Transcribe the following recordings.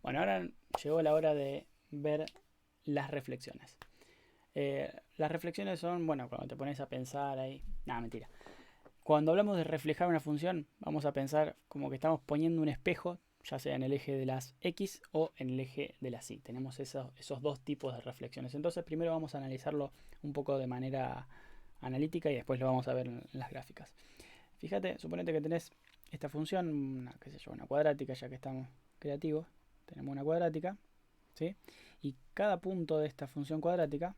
Bueno, ahora llegó la hora de ver las reflexiones. Las reflexiones son, bueno, cuando te pones a pensar ahí... Nada, mentira. Cuando hablamos de reflejar una función, vamos a pensar como que estamos poniendo un espejo, ya sea en el eje de las X o en el eje de las Y. Tenemos esos dos tipos de reflexiones. Entonces primero vamos a analizarlo un poco de manera analítica y después lo vamos a ver en las gráficas. Fíjate, suponete que tenés esta función, qué sé yo, una cuadrática, ya que estamos creativos. Tenemos una cuadrática, ¿sí? Y cada punto de esta función cuadrática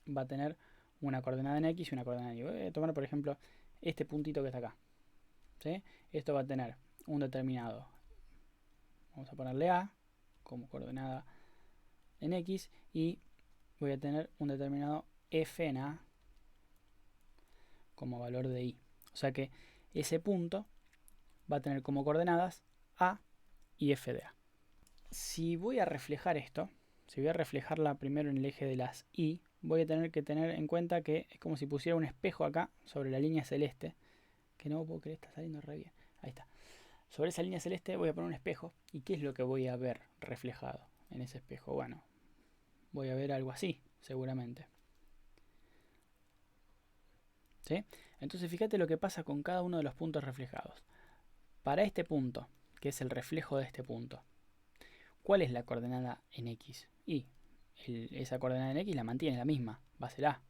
va a tener una coordenada en X y una coordenada en Y. Voy a tomar, por ejemplo, este puntito que está acá, ¿sí? Esto va a tener un determinado, vamos a ponerle A como coordenada en X, y voy a tener un determinado F en A como valor de Y. O sea que ese punto va a tener como coordenadas A y F de A. Si voy a reflejar esto, si voy a reflejarla primero en el eje de las Y, voy a tener que tener en cuenta que es como si pusiera un espejo acá sobre la línea celeste, que no puedo creer, está saliendo re bien. Ahí está. Sobre esa línea celeste voy a poner un espejo. ¿Y qué es lo que voy a ver reflejado en ese espejo? Bueno, voy a ver algo así, seguramente. ¿Sí? Entonces fíjate lo que pasa con cada uno de los puntos reflejados. Para este punto, que es el reflejo de este punto, ¿cuál es la coordenada en X? Y esa coordenada en X la mantiene la misma, va a ser A.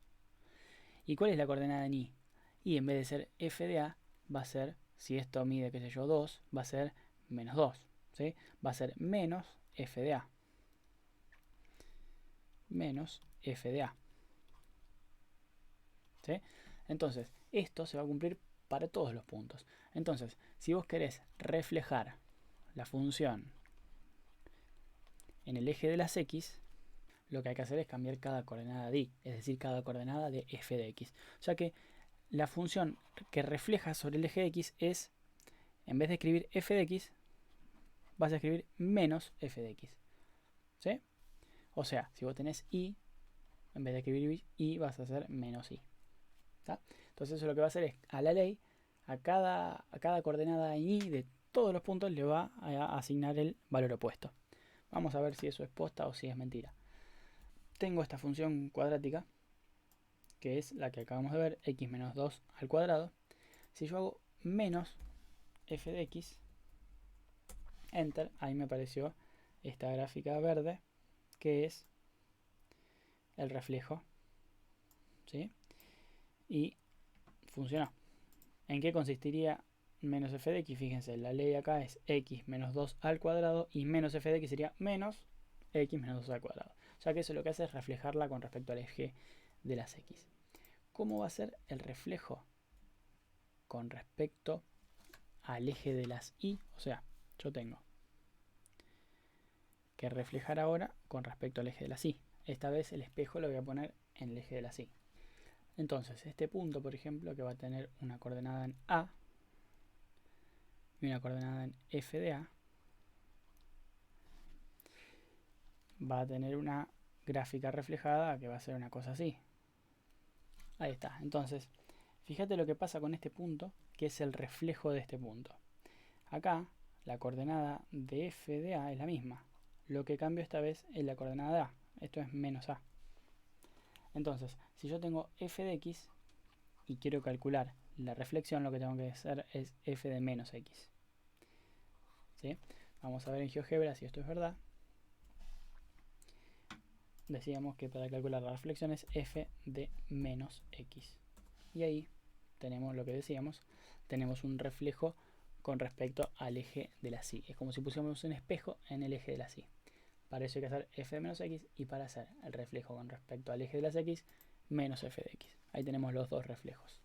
¿Y cuál es la coordenada en Y? Y en vez de ser F de A, va a ser, si esto mide, qué sé yo, 2, va a ser menos 2. ¿Sí? Va a ser menos F de A. Menos F de A. ¿Sí? Entonces, esto se va a cumplir para todos los puntos. Entonces, si vos querés reflejar la función en el eje de las X, lo que hay que hacer es cambiar cada coordenada de Y, es decir, cada coordenada de F de X. O sea que la función que refleja sobre el eje de X es, en vez de escribir F de X, vas a escribir menos F de X. ¿Sí? O sea, si vos tenés Y, en vez de escribir Y, vas a hacer menos Y. ¿Tá? Entonces eso lo que va a hacer es, a la ley, a cada coordenada en Y de todos los puntos le va a asignar el valor opuesto. Vamos a ver si eso es posta o si es mentira. Tengo esta función cuadrática, que es la que acabamos de ver, x menos 2 al cuadrado. Si yo hago menos f de x, enter, ahí me apareció esta gráfica verde, que es el reflejo, ¿sí? Y funcionó. ¿En qué consistiría menos f de x? Fíjense, la ley acá es x menos 2 al cuadrado y menos f de x sería menos x menos 2 al cuadrado. O sea que eso lo que hace es reflejarla con respecto al eje de las x. ¿Cómo va a ser el reflejo con respecto al eje de las y? O sea, yo tengo que reflejar ahora con respecto al eje de las y. Esta vez el espejo lo voy a poner en el eje de las y. Entonces, este punto, por ejemplo, que va a tener una coordenada en A y una coordenada en F de A, va a tener una gráfica reflejada que va a ser una cosa así. Ahí está. Entonces, fíjate lo que pasa con este punto, que es el reflejo de este punto. Acá, la coordenada de F de A es la misma. Lo que cambio esta vez es la coordenada de A. Esto es menos A. Entonces, si yo tengo F de X y quiero calcular la reflexión, lo que tengo que hacer es F de menos X. ¿Sí? Vamos a ver en GeoGebra si esto es verdad. Decíamos que para calcular la reflexión es F de menos X. Y ahí tenemos lo que decíamos, tenemos un reflejo con respecto al eje de la Y. Es como si pusiéramos un espejo en el eje de la Y. Para eso hay que hacer f de menos x, y para hacer el reflejo con respecto al eje de las x, menos f de x. Ahí tenemos los dos reflejos.